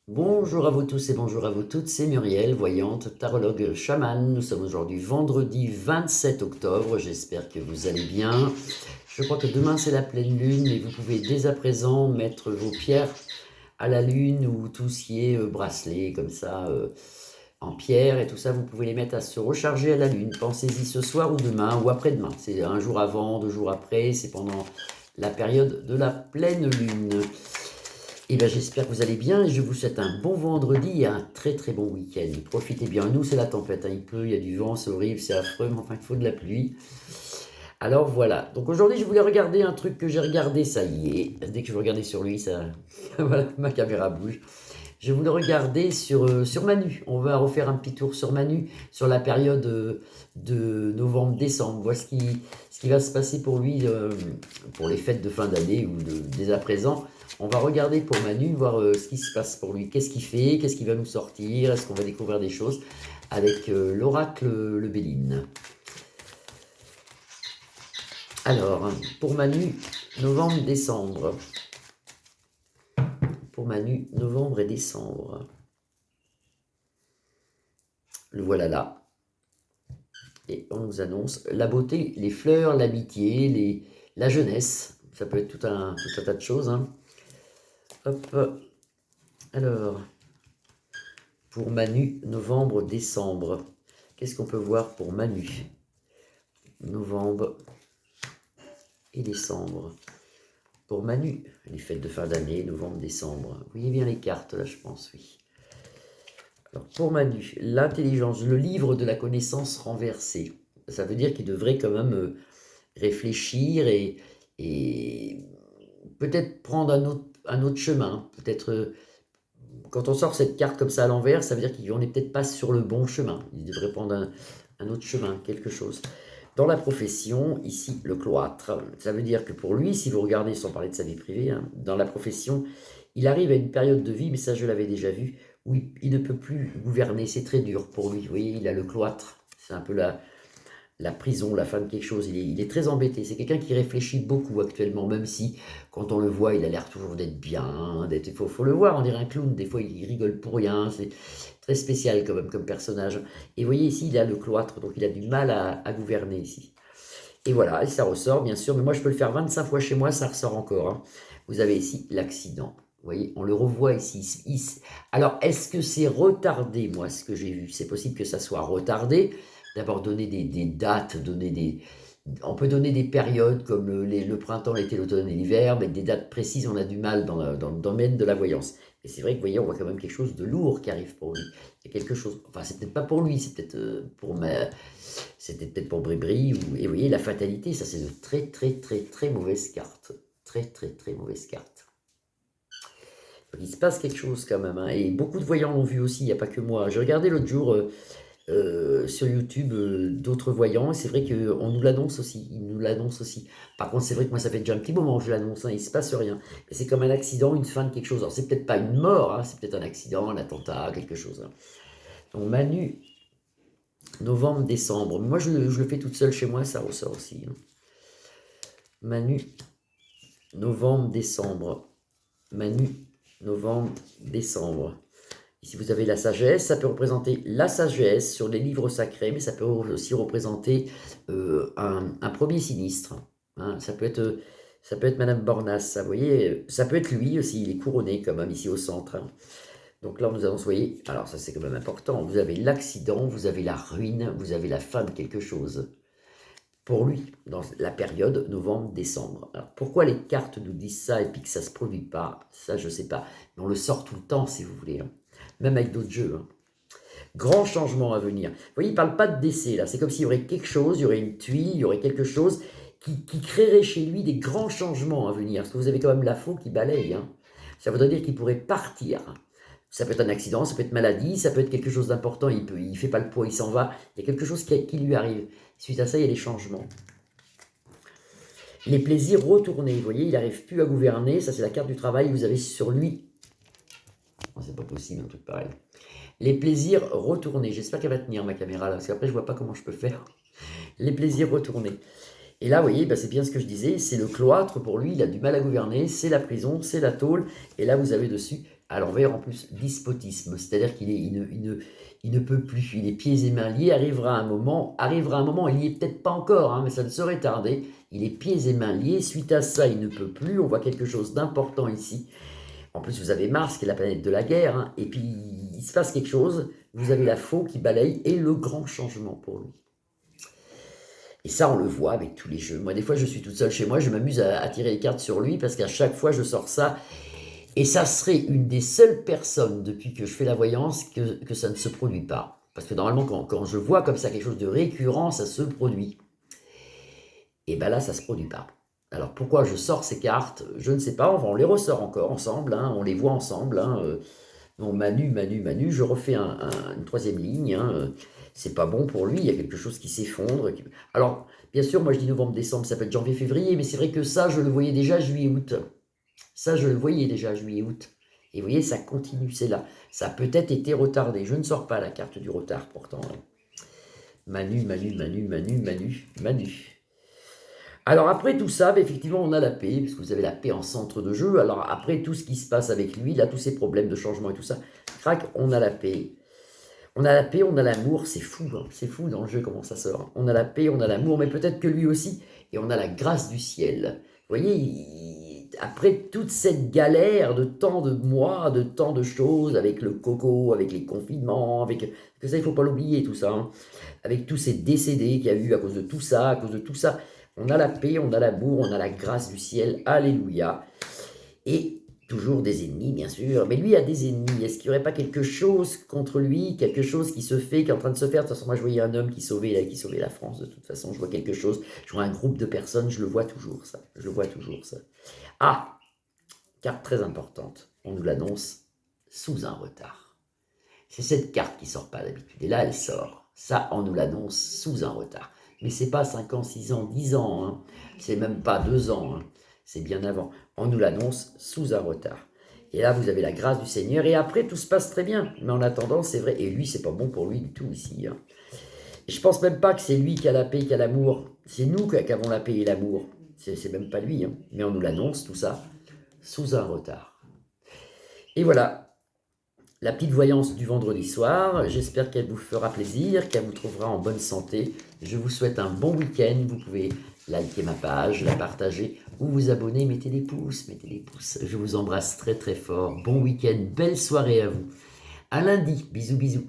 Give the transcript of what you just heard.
Bonjour à vous tous et bonjour à vous toutes, c'est Muriel, voyante, tarologue chamane. Nous sommes aujourd'hui vendredi 27 octobre, j'espère que vous allez bien. Je crois que demain c'est la pleine lune et vous pouvez dès à présent mettre vos pierres à la lune ou tout ce qui est bracelet comme ça en pierre et tout ça, vous pouvez les mettre à se recharger à la lune. Pensez-y ce soir ou demain ou après-demain, c'est un jour avant, 2 jours après, c'est pendant la période de la pleine lune. Et bien j'espère que vous allez bien et je vous souhaite un bon vendredi et un très très bon week-end. Profitez bien, nous c'est la tempête, hein. Il pleut, il y a du vent, c'est horrible, c'est affreux, mais enfin il faut de la pluie. Alors voilà, donc aujourd'hui je voulais regarder un truc que j'ai regardé, ça y est, dès que je veux regarder sur lui, ça, voilà, ma caméra bouge. Je voulais regarder sur Manu, on va refaire un petit tour sur Manu, sur la période de novembre-décembre, voir ce qui va se passer pour lui, pour les fêtes de fin d'année ou dès à présent. On va regarder pour Manu, voir ce qui se passe pour lui, qu'est-ce qu'il fait, qu'est-ce qu'il va nous sortir, est-ce qu'on va découvrir des choses avec l'oracle le Béline. Alors, pour Manu, novembre-décembre. Pour Manu, novembre et décembre. Le voilà là. Et on nous annonce la beauté, les fleurs, l'amitié, la jeunesse. Ça peut être tout un tas de choses, hein. Hop. Alors, pour Manu, novembre, décembre. Qu'est-ce qu'on peut voir pour Manu? Novembre et décembre. Pour Manu, les fêtes de fin d'année, novembre, décembre. Vous voyez bien les cartes là, je pense, oui. Alors, pour Manu, l'intelligence, le livre de la connaissance renversée. Ça veut dire qu'il devrait quand même réfléchir et peut-être prendre un autre chemin. Peut-être, quand on sort cette carte comme ça à l'envers, ça veut dire qu'on n'est peut-être pas sur le bon chemin. Il devrait prendre un autre chemin, quelque chose. Dans la profession, ici, le cloître, ça veut dire que pour lui, si vous regardez, sans parler de sa vie privée, hein, dans la profession, il arrive à une période de vie, mais ça je l'avais déjà vu, où il ne peut plus gouverner, c'est très dur pour lui. Vous voyez, il a le cloître, c'est un peu la prison, la fin de quelque chose. Il est très embêté. C'est quelqu'un qui réfléchit beaucoup actuellement, même si, quand on le voit, il a l'air toujours d'être bien. Il faut le voir, on dirait un clown. Des fois, il rigole pour rien. C'est très spécial quand même comme personnage. Et vous voyez ici, il a le cloître, donc il a du mal à gouverner ici. Et voilà, et ça ressort, bien sûr. Mais moi, je peux le faire 25 fois chez moi, ça ressort encore, hein. Vous avez ici l'accident. Vous voyez, on le revoit ici. Alors, est-ce que c'est retardé, moi, ce que j'ai vu? C'est possible que ça soit retardé. D'abord, donner des dates, on peut donner des périodes comme le printemps, l'été, l'automne et l'hiver, mais des dates précises, on a du mal dans le domaine de la voyance. Et c'est vrai que, vous voyez, on voit quand même quelque chose de lourd qui arrive pour lui. Il y a quelque chose, enfin, c'est peut-être pas pour lui, c'est peut-être c'était peut-être pour Bribri. Et vous voyez, la fatalité, ça, c'est de très, très, très, très mauvaises cartes. Très, très, très mauvaises cartes. Donc, il se passe quelque chose quand même, hein. Et beaucoup de voyants l'ont vu aussi, il n'y a pas que moi. J'ai regardé l'autre jour sur YouTube d'autres voyants, et c'est vrai qu'on nous l'annonce aussi. Ils nous l'annoncent aussi. Par contre, c'est vrai que moi, ça fait déjà un petit moment que je l'annonce, hein, il ne se passe rien. Mais c'est comme un accident, une fin de quelque chose. Alors, c'est peut-être pas une mort, hein, c'est peut-être un accident, un attentat, quelque chose, hein. Donc, Manu, novembre, décembre. Moi, je le fais toute seule chez moi, ça ressort aussi, hein. Manu, novembre, décembre. Manu, novembre, décembre. Ici, vous avez la sagesse. Ça peut représenter la sagesse sur les livres sacrés, mais ça peut aussi représenter un premier sinistre, hein. Ça peut être Madame Bornas, vous voyez. Ça peut être lui aussi, il est couronné quand même ici au centre, hein. Donc là, nous allons, vous voyez, alors ça c'est quand même important, vous avez l'accident, vous avez la ruine, vous avez la fin de quelque chose. Pour lui, dans la période novembre-décembre. Alors pourquoi les cartes nous disent ça et puis que ça ne se produit pas, ça je ne sais pas. Mais on le sort tout le temps si vous voulez, hein. Même avec d'autres jeux, hein. Grand changement à venir. Vous voyez, il ne parle pas de décès là, c'est comme s'il y aurait quelque chose, il y aurait une tuile, il y aurait quelque chose qui créerait chez lui des grands changements à venir. Parce que vous avez quand même la faux qui balaye, hein. Ça voudrait dire qu'il pourrait partir. Ça peut être un accident, ça peut être maladie, ça peut être quelque chose d'important, il fait pas le poids, il s'en va. Il y a quelque chose qui lui arrive. Suite à ça, il y a des changements. Les plaisirs retournés, vous voyez, il n'arrive plus à gouverner, ça c'est la carte du travail, vous avez sur lui, oh, c'est pas possible un truc pareil. Les plaisirs retournés, j'espère qu'elle va tenir ma caméra là, parce qu'après je vois pas comment je peux faire. Les plaisirs retournés. Et là, vous voyez, bah, c'est bien ce que je disais, c'est le cloître pour lui, il a du mal à gouverner, c'est la prison, c'est la tôle, et là vous avez dessus à l'envers en plus, despotisme, c'est-à-dire il ne peut plus, il est pieds et mains liés, arrivera un moment, il n'y est peut-être pas encore, hein, mais ça ne saurait tarder, il est pieds et mains liés, suite à ça, il ne peut plus, on voit quelque chose d'important ici. En plus, vous avez Mars, qui est la planète de la guerre, hein, et puis il se passe quelque chose, vous avez la faux qui balaye, et le grand changement pour lui. Et ça, on le voit avec tous les jeux. Moi, des fois, je suis toute seule chez moi, je m'amuse à tirer les cartes sur lui, parce qu'à chaque fois, je sors ça, et ça serait une des seules personnes, depuis que je fais la voyance, que ça ne se produit pas. Parce que normalement, quand je vois comme ça quelque chose de récurrent, ça se produit. Et bien là, ça ne se produit pas. Alors pourquoi je sors ces cartes? Je ne sais pas, on les ressort encore ensemble, hein, on les voit ensemble. Hein, non, Manu, je refais une troisième ligne. Hein, c'est pas bon pour lui, il y a quelque chose qui s'effondre. Alors, bien sûr, moi je dis novembre, décembre, ça peut être janvier, février, mais c'est vrai que ça, je le voyais déjà juillet, août. Ça, je le voyais déjà juillet, août. Et vous voyez, ça continue, c'est là. Ça a peut-être été retardé. Je ne sors pas la carte du retard, pourtant. Manu. Alors après tout ça, effectivement, on a la paix, parce que vous avez la paix en centre de jeu. Alors après tout ce qui se passe avec lui, là, tous ces problèmes de changement et tout ça, crac, on a la paix. On a la paix, on a l'amour, c'est fou, hein, c'est fou dans le jeu comment ça sort. On a la paix, on a l'amour, mais peut-être que lui aussi, et on a la grâce du ciel. Vous voyez, après toute cette galère de tant de mois, de tant de choses, avec le coco, avec les confinements, avec... que ça, il ne faut pas l'oublier, tout ça, hein, avec tous ces décédés qu'il y a eu à cause de tout ça, on a la paix, on a l'amour, on a la grâce du ciel, alléluia. Et toujours des ennemis, bien sûr, mais lui a des ennemis. Est-ce qu'il n'y aurait pas quelque chose contre lui, quelque chose qui se fait, qui est en train de se faire? De toute façon, moi, je voyais un homme qui sauvait la France, de toute façon, je vois quelque chose, je vois un groupe de personnes, je le vois toujours, ça. Je le vois toujours, ça. Ah, carte très importante, on nous l'annonce sous un retard. C'est cette carte qui ne sort pas d'habitude, et là, elle sort. Ça, on nous l'annonce sous un retard. Mais c'est pas 5 ans, 6 ans, 10 ans, hein. C'est même pas 2 ans, hein. C'est bien avant. On nous l'annonce sous un retard. Et là, vous avez la grâce du Seigneur, et après, tout se passe très bien. Mais en attendant, c'est vrai, et lui, c'est pas bon pour lui du tout ici. Hein. Et je pense même pas que c'est lui qui a la paix, qui a l'amour. C'est nous qui avons la paix et l'amour. C'est même pas lui. Hein. Mais on nous l'annonce, tout ça, sous un retard. Et voilà, la petite voyance du vendredi soir. J'espère qu'elle vous fera plaisir, qu'elle vous trouvera en bonne santé. Je vous souhaite un bon week-end. Vous pouvez liker ma page, la partager ou vous abonner. Mettez des pouces, mettez des pouces. Je vous embrasse très très fort. Bon week-end, belle soirée à vous. À lundi. Bisous, bisous.